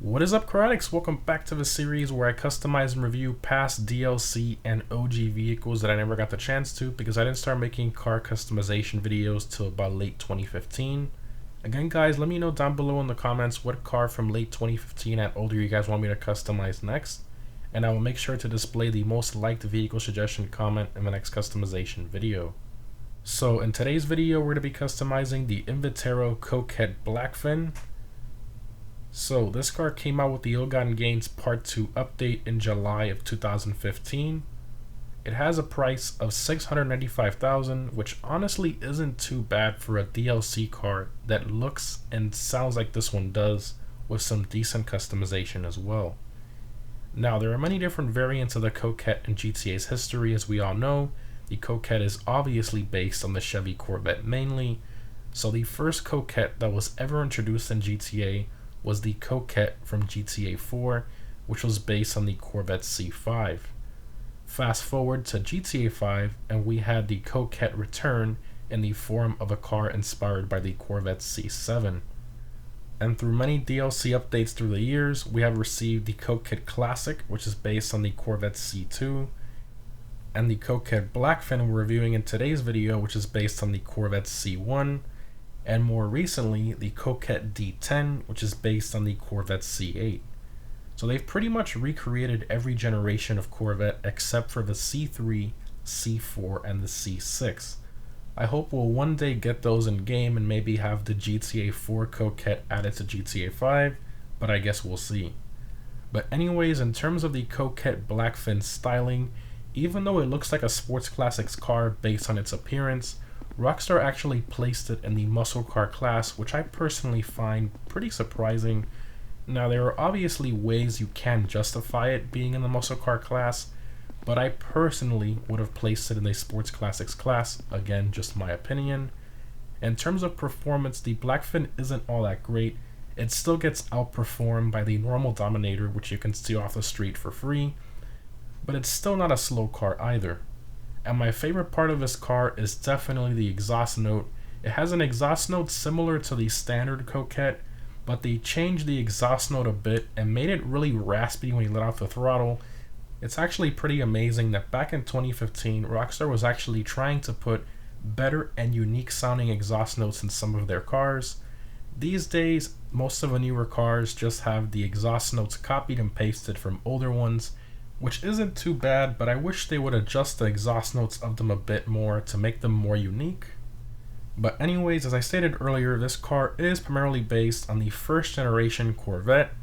What is up, Karatics? Welcome back to the series where I customize and review past DLC and OG vehicles that I never got the chance to because I didn't start making car customization videos till about late 2015. Again, guys, let me know down below in the comments what car from late 2015 and older you guys want me to customize next, and I will make sure to display the most liked vehicle suggestion comment in the next customization video. So in today's video, we're going to be customizing the Invetero Coquette Blackfin. So this car came out with the Ill-Gotten Gains Part 2 update in July of 2015. It has a price of $695,000, which honestly isn't too bad for a DLC car that looks and sounds like this one does, with some decent customization as well. Now, there are many different variants of the Coquette in GTA's history. As we all know, the Coquette is obviously based on the Chevy Corvette mainly, so the first Coquette that was ever introduced in GTA was the Coquette from GTA 4, which was based on the Corvette C5. Fast forward to GTA 5, and we had the Coquette return in the form of a car inspired by the Corvette C7. And through many DLC updates through the years, we have received the Coquette Classic, which is based on the Corvette C2, and the Coquette Blackfin we're reviewing in today's video, which is based on the Corvette C1, and more recently, the Coquette D10, which is based on the Corvette C8. So they've pretty much recreated every generation of Corvette except for the C3, C4, and the C6. I hope we'll one day get those in game and maybe have the GTA 4 Coquette added to GTA 5, but I guess we'll see. But anyways, in terms of the Coquette Blackfin styling, even though it looks like a sports classics car based on its appearance, Rockstar actually placed it in the muscle car class, which I personally find pretty surprising. Now, there are obviously ways you can justify it being in the muscle car class, but I personally would have placed it in the sports classics class. Again, just my opinion. In terms of performance, the Blackfin isn't all that great. It still gets outperformed by the normal Dominator, which you can steal off the street for free, but it's still not a slow car either. And my favorite part of this car is definitely the exhaust note. It has an exhaust note similar to the standard Coquette, but they changed the exhaust note a bit and made it really raspy when you let off the throttle. It's actually pretty amazing that back in 2015, Rockstar was actually trying to put better and unique sounding exhaust notes in some of their cars. These days, most of the newer cars just have the exhaust notes copied and pasted from older ones, which isn't too bad, but I wish they would adjust the exhaust notes of them a bit more to make them more unique. But anyways, as I stated earlier, this car is primarily based on the first generation Corvette.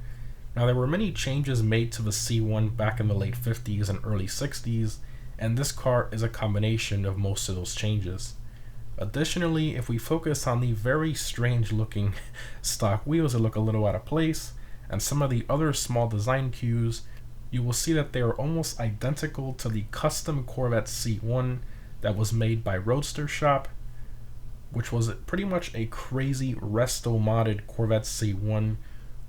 Now, there were many changes made to the C1 back in the late 50s and early 60s, and this car is a combination of most of those changes. Additionally, if we focus on the very strange looking stock wheels that look a little out of place, and some of the other small design cues, you will see that they are almost identical to the custom Corvette C1 that was made by Roadster Shop, which was pretty much a crazy resto modded Corvette C1,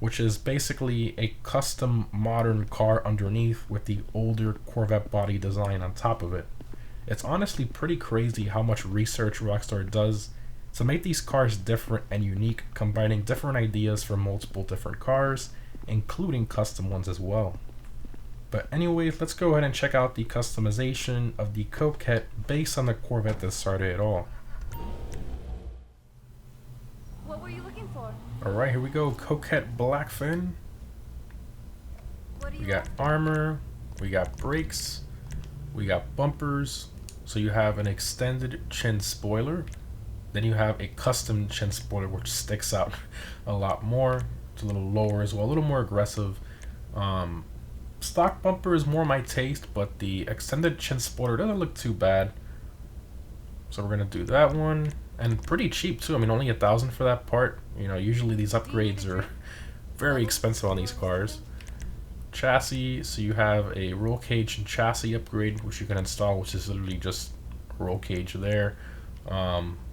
which is basically a custom modern car underneath with the older Corvette body design on top of it. It's honestly pretty crazy how much research Rockstar does to make these cars different and unique, combining different ideas from multiple different cars, including custom ones as well. But anyways, let's go ahead and check out the customization of the Coquette based on the Corvette that started it all. What were you looking for? Alright, here we go. Coquette Blackfin. We got armor, we got brakes, we got bumpers. So you have an extended chin spoiler. Then you have a custom chin spoiler which sticks out a lot more. It's a little lower as well, a little more aggressive. Stock bumper is more my taste, but the extended chin spoiler doesn't look too bad. So we're gonna do that one, and pretty cheap too. I mean, only $1,000 for that part. You know, usually these upgrades are very expensive on these cars. Chassis, so you have a roll cage and chassis upgrade, which you can install, which is literally just a roll cage there.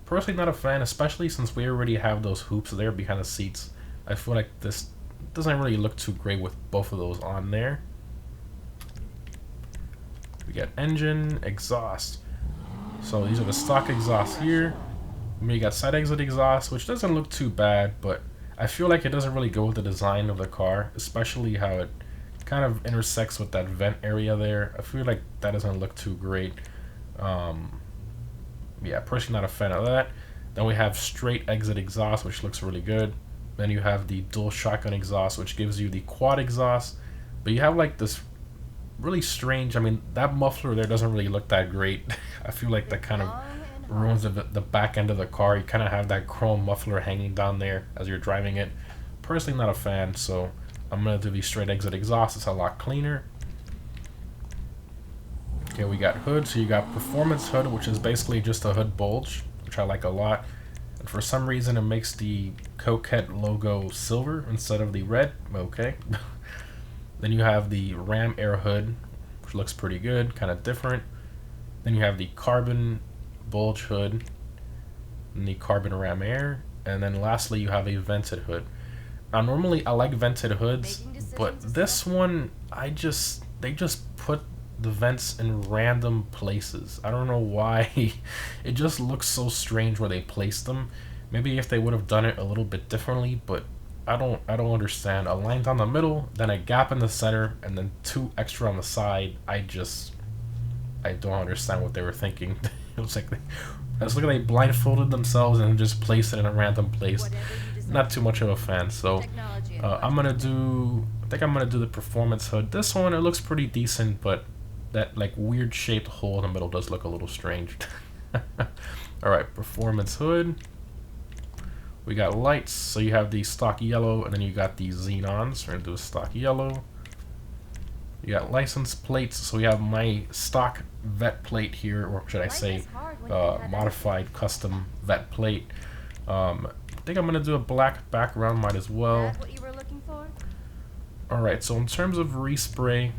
Personally, not a fan, especially since we already have those hoops there behind the seats. I feel like this doesn't really look too great with both of those on there. We got engine, exhaust. So these are the stock exhausts here. I mean, you got side exit exhaust, which doesn't look too bad, but I feel like it doesn't really go with the design of the car, especially how it kind of intersects with that vent area there. I feel like that doesn't look too great. Yeah, personally not a fan of that. Then we have straight exit exhaust, which looks really good. Then you have the dual shotgun exhaust, which gives you the quad exhaust. But you have like this really strange, I mean, that muffler there doesn't really look that great. I feel like that kind of ruins the back end of the car. You kind of have that chrome muffler hanging down there as you're driving it. Personally not a fan, so I'm going to do the straight exit exhaust. It's a lot cleaner. Okay, we got hood. So you got performance hood, which is basically just a hood bulge, which I like a lot. And for some reason, it makes the Coquette logo silver instead of the red. Okay. Then you have the ram air hood, which looks pretty good, kind of different. Then you have the carbon bulge hood and the carbon ram air. And then lastly, you have a vented hood. Now, normally I like vented hoods, but this one, they just put the vents in random places. I don't know why. It just looks so strange where they placed them. Maybe if they would have done it a little bit differently, but I don't understand. A line down the middle, then a gap in the center, and then 2 extra on the side. I don't understand what they were thinking. It was like they blindfolded themselves and just placed it in a random place. Not too much of a fan. So I think I'm gonna do the performance hood. This one, it looks pretty decent, but that like weird shaped hole in the middle does look a little strange. Alright, performance hood. We got lights, so you have the stock yellow, and then you got the xenons. We're gonna do a stock yellow. You got license plates, so we have my stock vet plate here, or should I say modified custom vet plate. I think I'm gonna do a black background, might as well. Alright, so in terms of respray,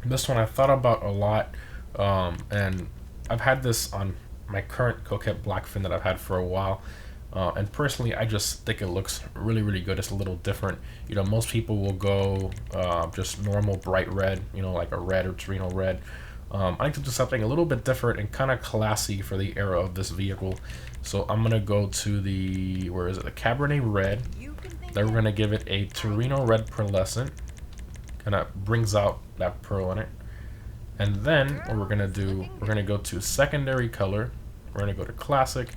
this one I thought about a lot, and I've had this on my current Coquette Blackfin that I've had for a while. And personally, I just think it looks really, really good. It's a little different. You know, most people will go just normal bright red, you know, like a red or Torino red. I like to do something a little bit different and kind of classy for the era of this vehicle. So I'm going to go to the, where is it, the Cabernet Red. Then we're going to give it a Torino Red pearlescent. Kind of brings out that pearl in it. And then what we're going to do, we're going to go to secondary color. We're going to go to classic.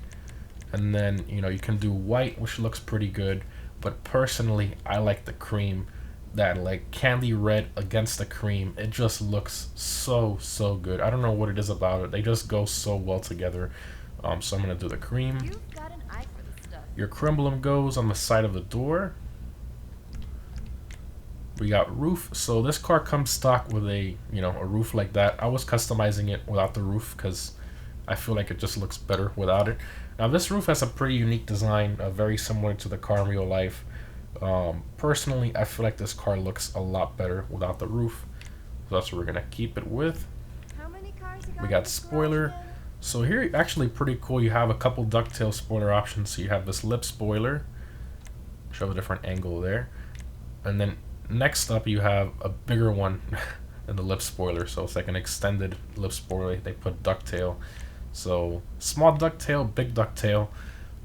And then, you know, you can do white, which looks pretty good. But personally, I like the cream. That like candy red against the cream. It just looks so, so good. I don't know what it is about it. They just go so well together. So I'm going to do the cream. You've got an eye for this stuff. Your creme brulee goes on the side of the door. We got roof. So this car comes stock with a, you know, a roof like that. I was customizing it without the roof because I feel like it just looks better without it. Now this roof has a pretty unique design, very similar to the car in real life. Personally, I feel like this car looks a lot better without the roof. So that's what we're gonna keep it with. How many cars you got We got spoiler. So here, actually pretty cool. You have a couple ducktail spoiler options. So you have this lip spoiler. Show a different angle there. And then next up, you have a bigger one than the lip spoiler. So it's like an extended lip spoiler. They put ducktail. So small ducktail, big ducktail.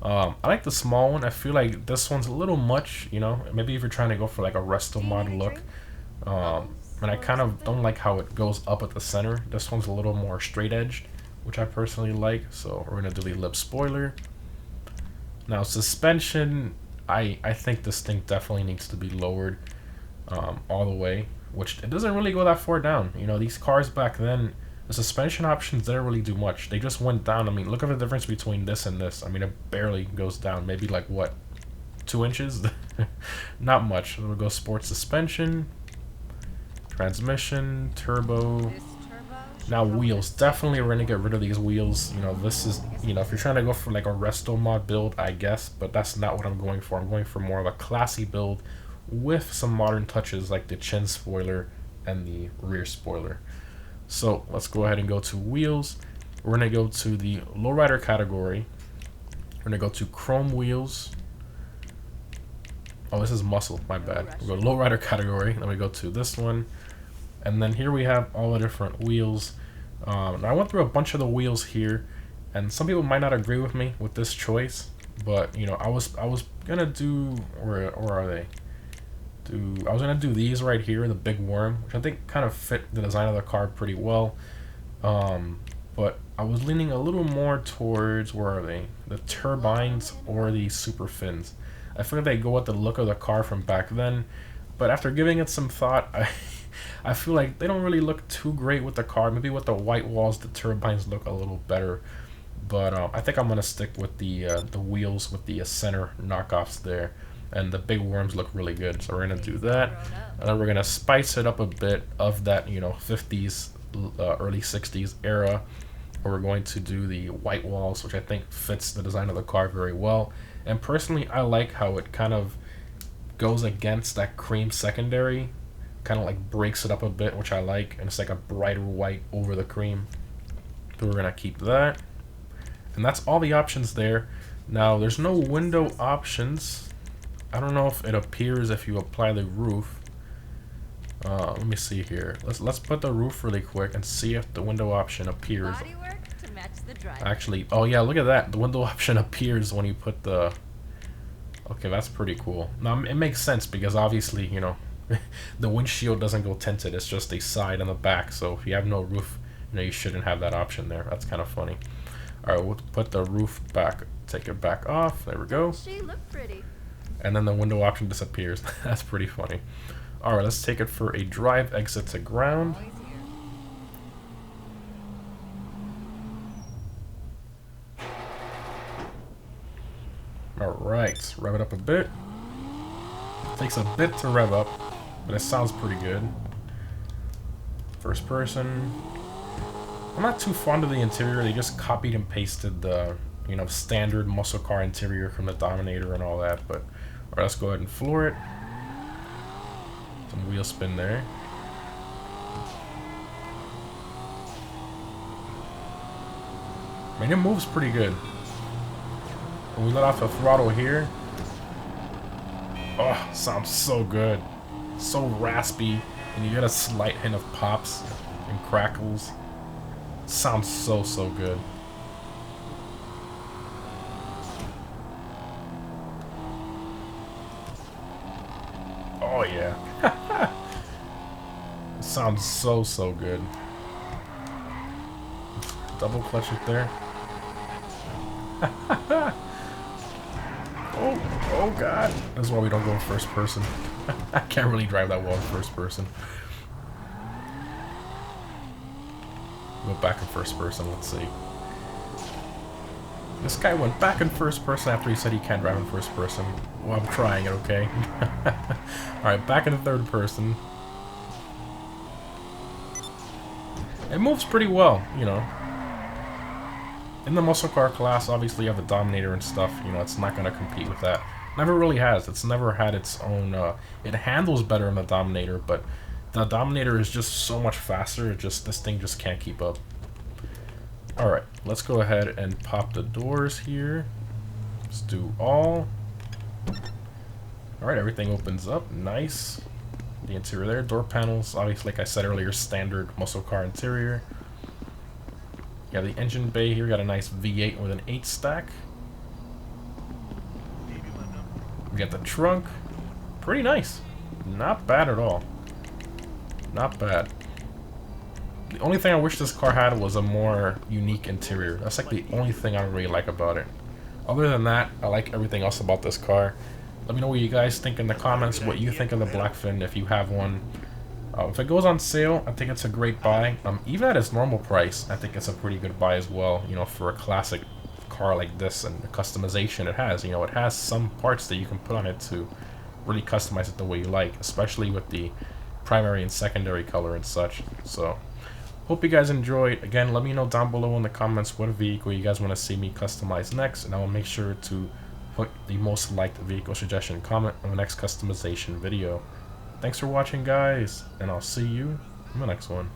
I like the small one. I feel like this one's a little much, you know. Maybe if you're trying to go for like a resto mod look. And I kind of don't like how it goes up at the center. This one's a little more straight edged, which I personally like. So we're gonna do the lip spoiler. Now suspension, I think this thing definitely needs to be lowered all the way, which it doesn't really go that far down. You know, these cars back then, the suspension options didn't really do much. They just went down. I mean, look at the difference between this and this. I mean, it barely goes down. Maybe like, what, 2 inches? Not much. We'll go sports suspension, transmission, turbo. Now wheels. Definitely we're going to get rid of these wheels. You know, this is, you know, if you're trying to go for like a resto mod build, I guess. But that's not what I'm going for. I'm going for more of a classy build with some modern touches like the chin spoiler and the rear spoiler. So let's go ahead and go to wheels. We're going to go to the lowrider category. We're going to go to chrome wheels. Oh, this is muscle, my bad. We go to lowrider category, then we go to this one. And then here we have all the different wheels. Now I went through a bunch of the wheels here, and some people might not agree with me with this choice, But you know, I was gonna do, where are they? I was gonna do these right here, the big worm, which I think kind of fit the design of the car pretty well. But I was leaning a little more towards, where are they? The turbines or the super fins. I figured they go with the look of the car from back then, but after giving it some thought, I feel like they don't really look too great with the car. Maybe with the white walls, the turbines look a little better. But I think I'm gonna stick with the wheels with the center knockoffs there, and the big worms look really good. So we're gonna do that, and then we're gonna spice it up a bit of that, you know, 50s, early 60s era. Where we're going to do the white walls, which I think fits the design of the car very well. And personally, I like how it kind of goes against that cream secondary, kind of like breaks it up a bit, which I like, and it's like a brighter white over the cream. So we're gonna keep that. And that's all the options there. Now, there's no window options. I don't know if it appears if you apply the roof. Let me see here. Let's put the roof really quick and see if the window option appears. Bodywork to match the driver. Actually, oh yeah, look at that. The window option appears when you put the... Okay, that's pretty cool. Now, it makes sense because obviously, you know, the windshield doesn't go tinted. It's just a side and the back. So if you have no roof, you know, you shouldn't have that option there. That's kind of funny. All right, we'll put the roof back. Take it back off. There we go. She looked pretty. And then the window option disappears. That's pretty funny. All right, let's take it for a drive, exit to ground. Always here. All right, rev it up a bit. Takes a bit to rev up, but it sounds pretty good. First person. I'm not too fond of the interior. They just copied and pasted the, you know, standard muscle car interior from the Dominator and all that. But all right, let's go ahead and floor it. Some wheel spin there. I mean, it moves pretty good. When we let off the throttle here, oh, sounds so good. So raspy, and you get a slight hint of pops and crackles. Sounds so good. Oh yeah. It sounds so good. Double clutch it there. Oh god. That's why we don't go in first person. I can't really drive that well in first person. Go back in first person, let's see. This guy went back in first person after he said he can't drive in first person. Well, I'm trying it, okay? Alright, back in third person. It moves pretty well, you know. In the muscle car class, obviously you have the Dominator and stuff, you know, it's not going to compete with that. Never really has. It's never had its own, it handles better than the Dominator, but the Dominator is just so much faster, this thing just can't keep up. Alright, let's go ahead and pop the doors here. Let's do all. Alright, everything opens up, nice. The interior there, door panels, obviously like I said earlier, standard muscle car interior. You have the engine bay here, got a nice V8 with an 8 stack. We got the trunk, pretty nice. Not bad at all. Not bad. The only thing I wish this car had was a more unique interior. That's like the only thing I really like about it. Other than that, I like everything else about this car. Let me know what you guys think in the comments, what you think of the Blackfin if you have one. If it goes on sale, I think it's a great buy. Even at its normal price, I think it's a pretty good buy as well, you know, for a classic car like this and the customization it has. You know, it has some parts that you can put on it to really customize it the way you like, especially with the primary and secondary color and such. So, hope you guys enjoyed. Again, let me know down below in the comments what vehicle you guys want to see me customize next, and I will make sure to put the most liked vehicle suggestion comment on the next customization video. Thanks for watching, guys, and I'll see you in the next one.